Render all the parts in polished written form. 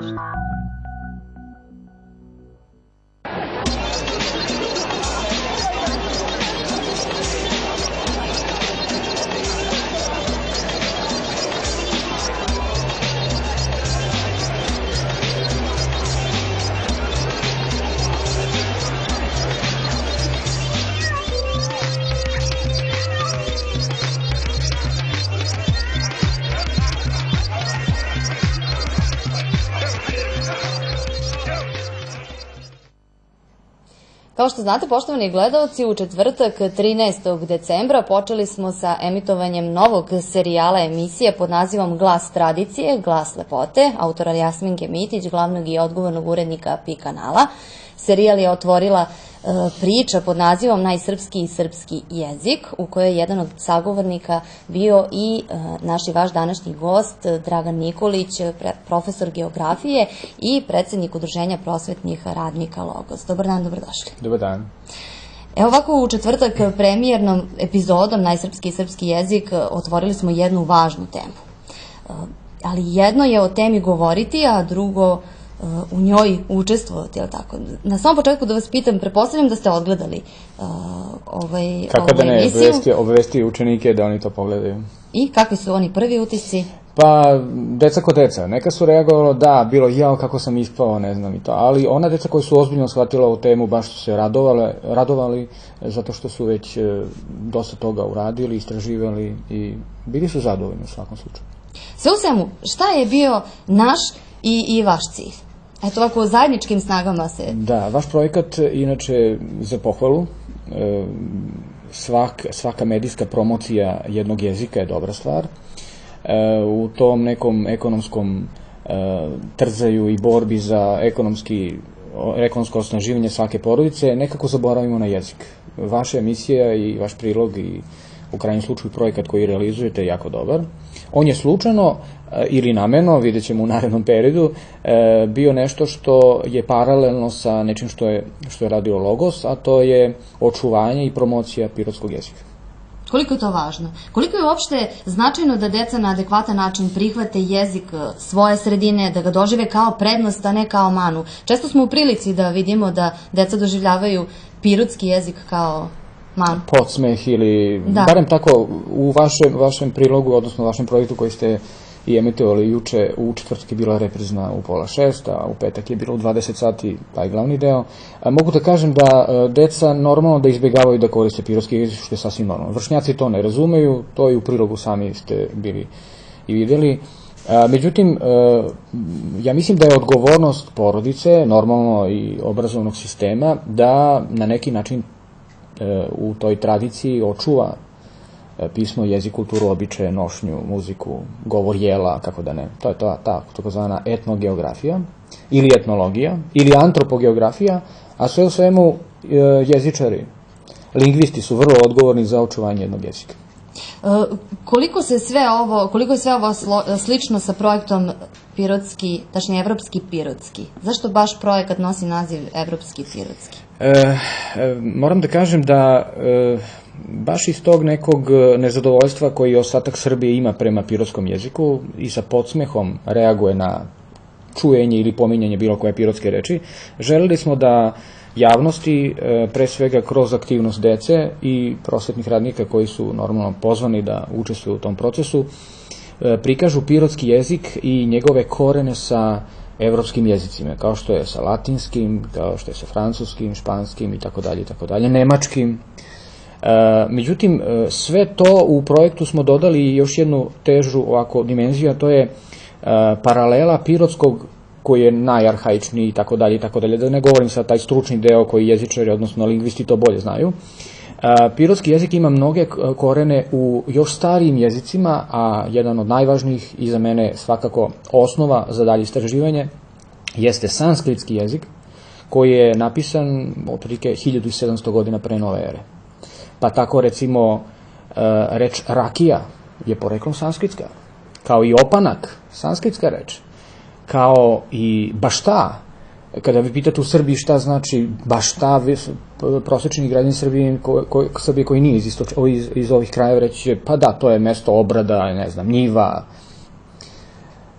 Kao što znate, poštovani gledaoci, u četvrtak 13. decembra počeli smo sa emitovanjem novog serijala emisije pod nazivom Glas tradicije, glas lepote, autora Jasminke Mitić, glavnog i odgovornog urednika PI kanala. Serijal je otvorila priča pod nazivom Najsrpski i srpski jezik, u kojoj je jedan od sagovornika bio i naš i vaš današnji gost, Dragan Nikolić, profesor geografije i predsednik Udruženja prosvetnih radnika Logos. Dobar dan, dobrodošli. Dobar dan. Evo ovako, u četvrtak premijernom epizodom Najsrpski i srpski jezik otvorili smo jednu važnu temu. Ali jedno je o temi govoriti, a drugo u njoj učestvovati, je li tako? Na samom početku da vas pitam, pretpostavljam da ste odgledali ovu emisiju. Kako da ne, obavesti učenike da oni to pogledaju. I kakvi su oni prvi utisci? Pa, deca ko deca. Neka su reagovalo, da, bilo jao kako sam ispao, ne znam i to, ali ona deca koji su ozbiljno shvatila ovu temu, baš su se radovali, zato što su već dosta toga uradili, istraživali i bili su zadovoljni u svakom slučaju. Sve u svemu, šta je bio naš i vaš cilj? Eto ovako, zajedničkim snagama se... Da, vaš projekat, inače, za pohvalu, svaka medijska promocija jednog jezika je dobra stvar. U tom nekom ekonomskom trzaju i borbi za ekonomsko osnaživanje svake porodice, nekako zaboravimo na jezik. Vaša emisija i vaš prilog i u krajnjem slučaju projekat koji realizujete je jako dobar. On je slučajno ili namerno, vidjet ćemo u narednom periodu, bio nešto što je paralelno sa nečim što je radio Logos, a to je očuvanje i promocija pirotskog jezika. Koliko je to važno? Koliko je uopšte značajno da deca na adekvatan način prihvate jezik svoje sredine, da ga dožive kao prednost, a ne kao manu? Često smo u prilici da vidimo da deca doživljavaju pirotski jezik kao manu. Podsmeh ili, barem tako, u vašem prilogu, odnosno vašem projektu koji ste i emitovali juče, u četvrtak je bila reprizna u 5:30, a u petak je bilo u 20 sati taj glavni deo. Mogu da kažem da deca normalno da izbjegavaju da koriste pirotski jezik, što je sasvim normalno. Vršnjaci to ne razumeju, to i u prilogu sami ste bili i videli. Međutim, ja mislim da je odgovornost porodice, normalno i obrazovnog sistema, da na neki način u toj tradiciji očuva pismo, jezik, kulturu, običaje, nošnju, muziku, govor jela, kako da ne. To je ta takozvana etnogeografija ili etnologija ili antropogeografija, a sve u svemu jezičari, lingvisti su vrlo odgovorni za očuvanje jednog jezika. Koliko je sve ovo slično sa projektom pirotski, tačnije evropski pirotski? Zašto baš projekat nosi naziv evropski pirotski? Moram da kažem da baš iz tog nekog nezadovoljstva koji ostatak Srbije ima prema pirotskom jeziku i sa podsmehom reaguje na čujenje ili pominjanje bilo koje pirotske reči, želeli smo da javnosti, pre svega kroz aktivnost dece i prosvetnih radnika koji su normalno pozvani da učestvuju u tom procesu, prikažu pirotski jezik i njegove korene sa evropskim jezicima, kao što je sa latinskim, kao što je sa francuskim, španskim itd., nemačkim. Međutim, sve to u projektu smo dodali još jednu težu ovako dimenziju, a to je paralela pirotskog koji je najarhaičniji itd., da ne govorim sad taj stručni deo koji jezičari, odnosno lingvisti to bolje znaju. Pirotski jezik ima mnoge korene u još starijim jezicima, a jedan od najvažnijih i za mene svakako osnova za dalje istraživanje jeste sanskritski jezik koji je napisan otprilike 1700 godina pre nove ere. Pa tako recimo reč rakija je poreklom sanskritska, kao i opanak, sanskritska reč, kao i bašta. Kada vi pitate u Srbiji šta znači bašta, prosečni građanin Srbije koji nije iz ovih krajeva reći će, pa da, to je mesto obrada, ne znam, njiva.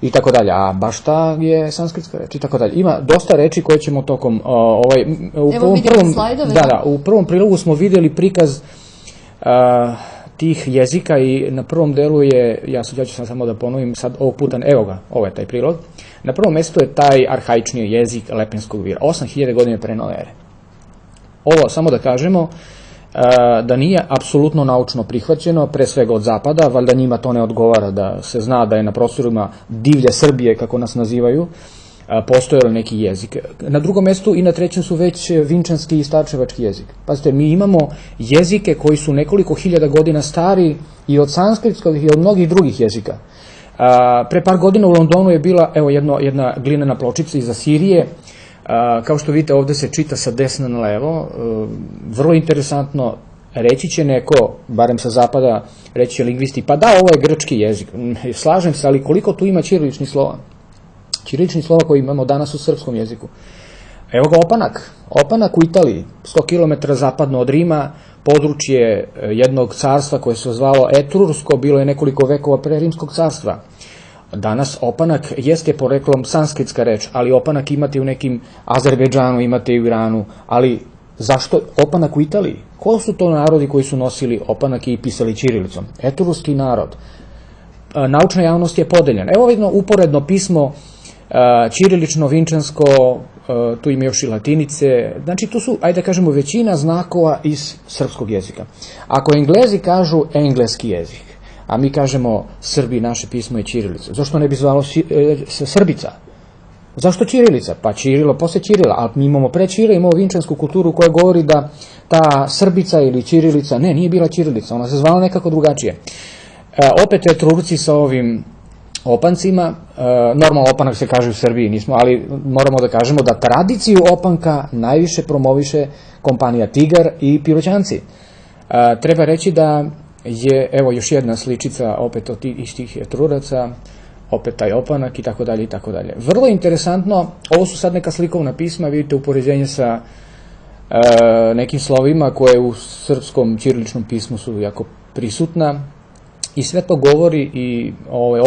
i tako dalje, a bašta je sanskritska reč i tako dalje. Ima dosta reči koje ćemo tokom Evo vidimo slajdove. Da, u prvom prilogu smo vidjeli prikaz tih jezika i na prvom delu je, ja ću samo da ponovim sad ovog puta, evo ga, ovo je taj prilog. Na prvom mjestu je taj arhaični jezik lepenskog vira, 8000 godine pre nove ere. Ovo, samo da kažemo, da nije apsolutno naučno prihvaćeno, pre svega od zapada, valjda njima to ne odgovara da se zna da je na prostorima divlje Srbije, kako nas nazivaju, postojali neki jezik. Na drugom mjestu i na trećem su već vinčanski i starčevački jezik. Pazite, mi imamo jezike koji su nekoliko hiljada godina stari i od sanskritskog i od mnogih drugih jezika. Pre par godina u Londonu je bila, evo, jedna glinena pločica iz Asirije. Kao što vidite, ovde se čita sa desna na levo. Vrlo interesantno, reći će neko, barem sa zapada, reći će lingvisti, pa da, ovo je grčki jezik. Slažem se, ali koliko tu ima ćiriličnih slova? Ćiriličnih slova koji imamo danas u srpskom jeziku. Evo ga opanak. Opanak u Italiji, 100 km zapadno od Rima, područje jednog carstva koje se zvalo Etrursko, bilo je nekoliko vekova pre Rimskog carstva. Danas opanak jeste poreklom sanskritska reč, ali opanak imate u nekim Azerbejdžanu, imate i u Iranu, ali zašto opanak u Italiji? Ko su to narodi koji su nosili opanak i pisali ćirilicom? Etrurski narod. Naučna javnost je podeljena. Evo jedno uporedno pismo, ćirilično, vinčansko, tu ima još i latinice, znači tu su, ajde da kažemo, većina znakova iz srpskog jezika. Ako Englezi kažu engleski jezik, a mi kažemo Srbi, naše pismo je ćirilica, zašto ne bi zvalo Srbica? Zašto ćirilica? Pa Ćirilo, posle Ćirila, ali mi imamo pre Ćirila, imamo vinčansku kulturu koja govori da ta Srbica ili ćirilica, ne, nije bila ćirilica, ona se zvala nekako drugačije. Opet Etrurci sa ovim opancima, normalno opanak se kaže u Srbiji, nismo, ali moramo da kažemo da tradiciju opanka najviše promoviše kompanija Tigar i Piroćanci. Treba reći da je, evo još jedna sličica opet od tih Etruraca, opet taj opanak i tako dalje i tako dalje. Vrlo interesantno, ovo su sad neka slikovna pisma, vidite upoređenje sa nekim slovima koje u srpskom ćiriličnom pismu su jako prisutna. I sve to govori i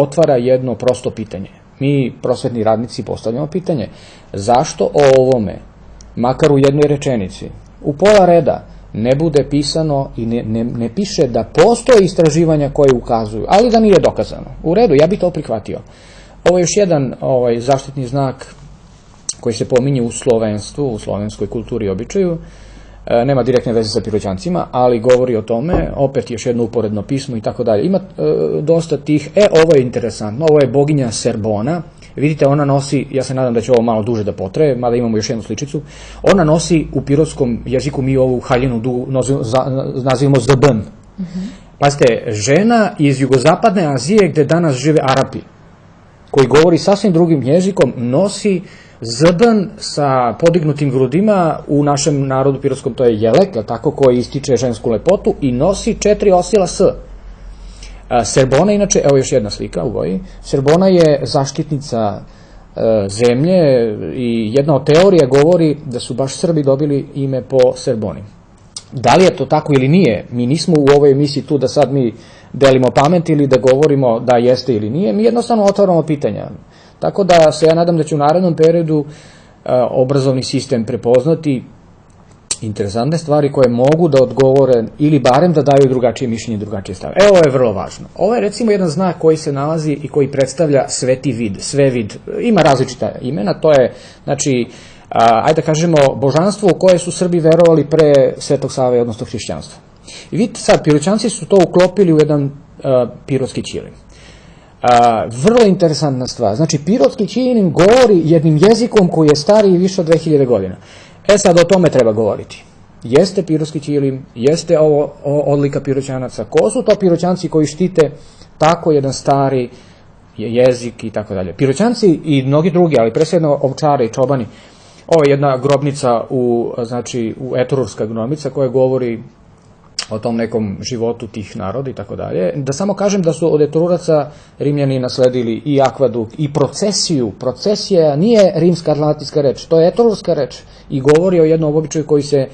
otvara jedno prosto pitanje. Mi, prosvetni radnici, postavljamo pitanje. Zašto o ovome, makar u jednoj rečenici, u pola reda, ne bude pisano i ne piše da postoje istraživanja koje ukazuju, ali da nije dokazano? U redu, ja bih to prihvatio. Ovo je još jedan zaštitni znak koji se pominje u slovenstvu, u slovenskoj kulturi i običaju. Nema direktne veze sa Piroćancima, ali govori o tome, opet još jedno uporedno pismo i tako dalje. Ima dosta tih, ovo je interesantno, ovo je boginja Serbona, vidite, ona nosi, ja se nadam da će ovo malo duže da potraje, mada imamo još jednu sličicu, ona nosi u pirotskom jeziku, mi ovu haljinu nazivamo zdbn. Pazite, žena iz jugozapadne Azije gde danas žive Arapi, koji govori sasvim drugim jezikom, nosi zbn sa podignutim grudima, u našem narodu pirotskom to je jelek, tako, koji ističe žensku lepotu i nosi 4 osila S. Serbona, inače, evo još jedna slika u boji, Serbona je zaštitnica zemlje i jedna od teorija govori da su baš Srbi dobili ime po Serboni. Da li je to tako ili nije, mi nismo u ovoj emisiji tu da sad mi delimo pamet ili da govorimo da jeste ili nije, mi jednostavno otvaramo pitanja. Tako da se ja nadam da će u narednom periodu obrazovni sistem prepoznati interesantne stvari koje mogu da odgovore ili barem da daju drugačije mišljenje, drugačije stave. Evo, ovo je vrlo važno. Ovo je recimo jedan znak koji se nalazi i koji predstavlja sveti vid, svevid. Ima različita imena, to je, znači, ajde da kažemo, božanstvo u koje su Srbi verovali pre Svetog Save, odnosno hrišćanstva. I vidite sad, Piroćanci su to uklopili u jedan pirotski ćilim. Vrlo interesantna stvar. Znači, pirotski ćilim govori jednim jezikom koji je stariji više od 2000 godina. Sad o tome treba govoriti. Jeste pirotski ćilim, jeste ovo odlika Piroćanaca. Ko su to Piroćanci koji štite tako jedan stari jezik i tako dalje? Piroćanci i mnogi drugi, ali presjedno ovčari i čobani. Ovo je jedna grobnica, znači Etrurska grobnica koja govori o tom nekom životu tih naroda i tako dalje. Da samo kažem da su od Etruraca Rimljani nasledili i akvaduk i procesiju. Procesija nije rimska latinska reč, to je etrurska reč i govori o jednom običaju koji se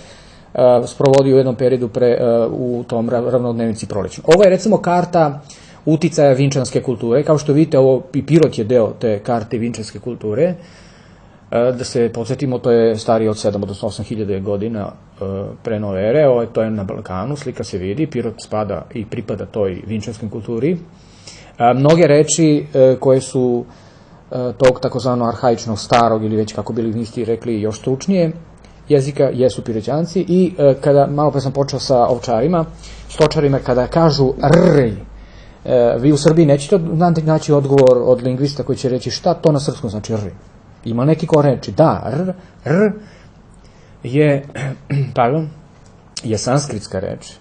sprovodi u jednom periodu u tom ravnodnevnici prolećnoj. Ovo je recimo karta uticaja vinčanske kulture. Kao što vidite, ovo i Pirot je deo te karte vinčanske kulture. Da se podsjetimo, to je starije od 7 odnosno 8.000 godina pre nove ere, to je na Balkanu, slika se vidi, Pirot spada i pripada toj vinčanskoj kulturi. Mnoge reči koje su tog takozvano arhaičnog, starog ili već kako bi lingvisti rekli još stručnije jezika jesu Piroćanci i kada, malo pre sam počeo sa ovčarima, stočarima, kada kažu rrj, vi u Srbiji nećete naći odgovor od lingvista koji će reći šta to na srpskom znači rrj. Ima neki koren reči, da, r je sanskritska reč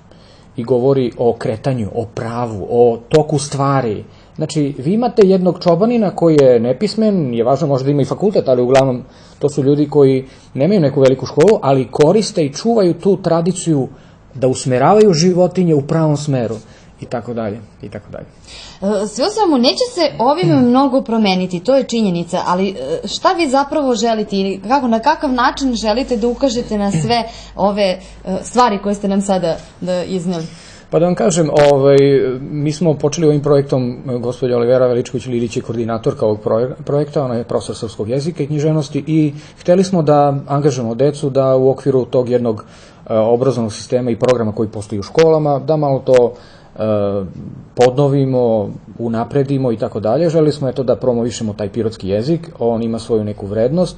i govori o kretanju, o pravu, o toku stvari. Znači, vi imate jednog čobanina koji je nepismen, je važno možda ima i fakultet, ali uglavnom to su ljudi koji nemaju neku veliku školu, ali koriste i čuvaju tu tradiciju da usmeravaju životinje u pravom smeru. I tako dalje, i tako dalje. Sve o svemu, neće se ovim mnogo promeniti, to je činjenica, ali šta vi zapravo želite ili na kakav način želite da ukažete na sve ove stvari koje ste nam sada izneli? Pa da vam kažem, mi smo počeli ovim projektom, gospođa Olivera Veličković-Lilić je koordinatorka ovog projekta, ona je profesor srpskog jezika i književnosti i hteli smo da angažujemo decu da u okviru tog jednog obrazovnog sistema i programa koji postoji u školama, da malo to podnovimo, unapredimo i tako dalje. Želeli smo da promovišemo taj pirotski jezik, on ima svoju neku vrednost.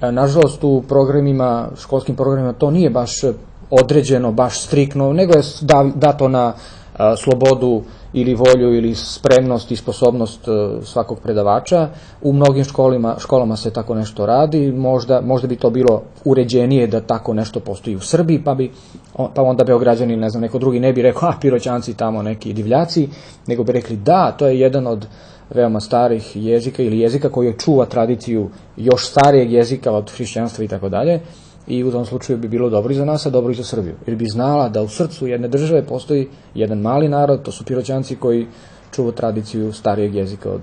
Nažalost, u programima, školskim programima to nije baš određeno, baš striktno, nego je dato na slobodu ili volju ili spremnost i sposobnost svakog predavača. U mnogim školama se tako nešto radi, možda bi to bilo uređenije da tako nešto postoji u Srbiji, pa onda Beograđani ili ne znam, neko drugi ne bi rekao, Piroćanci tamo neki divljaci, nego bi rekli da, to je jedan od veoma starih jezika ili jezika koji čuva tradiciju još starijeg jezika od hrišćanstva i tako dalje. I u tom slučaju bi bilo dobro i za nas, a dobro i za Srbiju. Jer bi znala da u srcu jedne države postoji jedan mali narod, to su Piroćanci koji čuva tradiciju starijeg jezika od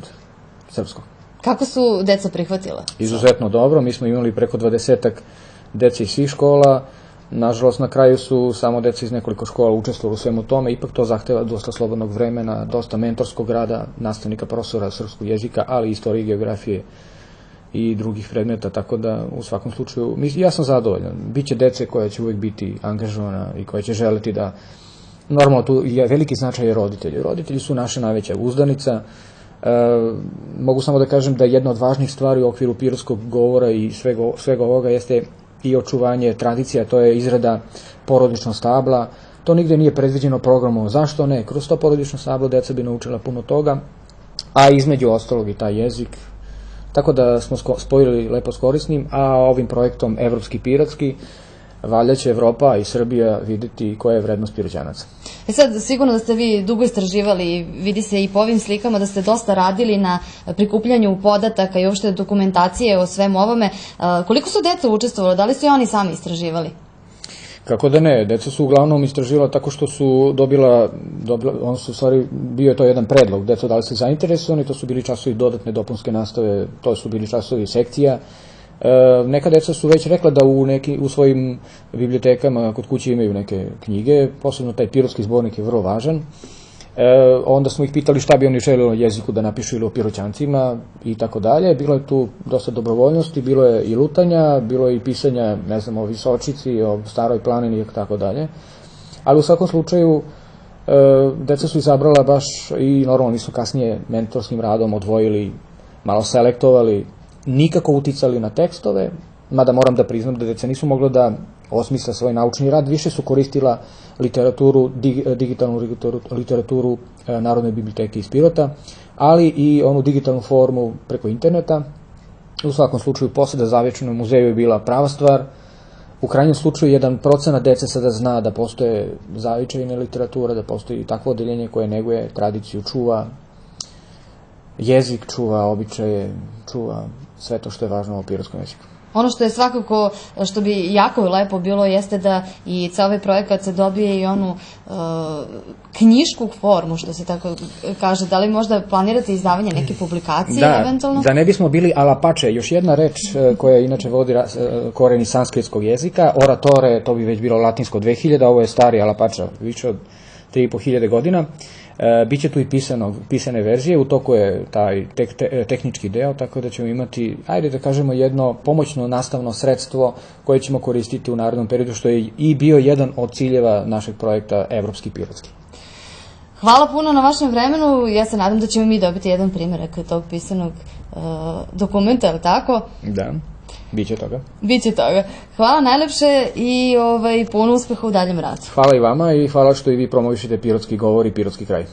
srpskog. Kako su deca prihvatila? Izuzetno dobro, mi smo imali preko 20 dece iz svih škola, nažalost na kraju su samo deca iz nekoliko škola učestvovali u svemu tome, ipak to zahteva dosta slobodnog vremena, dosta mentorskog rada, nastavnika, profesora srpskog jezika, ali i istorije, geografije i drugih predmeta, tako da u svakom slučaju, ja sam zadovoljan. Biće dece koja će uvek biti angažovana i koja će želiti da, normalno tu je veliki značaj roditelji. Roditelji su naša najveća uzdanica. Mogu samo da kažem da jedna od važnih stvari u okviru pirotskog govora i svega ovoga jeste i očuvanje tradicija, to je izrada porodičnog stabla. To nigde nije predviđeno programom. Zašto ne? Kroz to porodično stablo deca bi naučila puno toga, a između ostalog i taj jezik. Tako da smo spojili lepo s korisnim, a ovim projektom Evropski pirotski, valjda će Evropa i Srbija videti koja je vrednost Piroćanaca. Sad, sigurno da ste vi dugo istraživali, vidi se i po ovim slikama da ste dosta radili na prikupljanju podataka i uopšte dokumentacije o svemu ovome. Koliko su deca učestvovali? Da li su i oni sami istraživali? Kako da ne, deca su uglavnom istraživala tako što su dobila, on su u stvari, bio je to jedan predlog, deca da li se zainteresovani, to su bili časovi dodatne dopunske nastave, to su bili časovi sekcija. Neka deca su već rekla da u svojim bibliotekama kod kuće imaju neke knjige, posebno taj pirotski zbornik je vrlo važan. Onda smo ih pitali šta bi oni želeli o jeziku da napišu ili o Piroćancima i tako dalje. Bilo je tu dosta dobrovoljnosti, bilo je i lutanja, bilo je i pisanja, ne znam, o Visočici, o Staroj planini i tako dalje. Ali u svakom slučaju, deca su izabrala baš i normalno nisu kasnije mentorskim radom odvojili, malo selektovali, nikako uticali na tekstove, mada moram da priznam da deca nisu mogla da osmisle svoj naučni rad, više su koristila literaturu, digitalnu literaturu Narodne biblioteke iz Pirota, ali i onu digitalnu formu preko interneta. U svakom slučaju, poseda Zavičajnom muzeju je bila prava stvar. U krajnjem slučaju, 1% dece sada zna da postoje zavičajna literatura, da postoji takvo odeljenje koje neguje tradiciju, čuva jezik, čuva običaje, čuva sve to što je važno u pirotskom jeziku. Ono što je svakako, što bi jako lepo bilo, jeste da i ceo ovaj projekat se dobije i onu knjišku formu, što se tako kaže. Da li možda planirate izdavanje neke publikacije eventualno? Da ne bismo bili alapače, još jedna reč koja inače vodi koreni sanskritskog jezika, oratore, to bi već bilo latinsko 2000, ovo je stari alapača, više od 3500 godina. Biće tu i pisane verzije, u toku je taj tehnički deo, tako da ćemo imati, ajde da kažemo, jedno pomoćno nastavno sredstvo koje ćemo koristiti u narednom periodu, što je i bio jedan od ciljeva našeg projekta Evropski pilotski. Hvala puno na vašem vremenu, ja se nadam da ćemo mi dobiti jedan primjerak tog pisanog dokumenta, je li tako? Da, biće toga. Biće toga. Hvala najlepše i puno uspeha u daljem radu. Hvala i vama i hvala što i vi promovišete pirotski govor i pirotski kraj.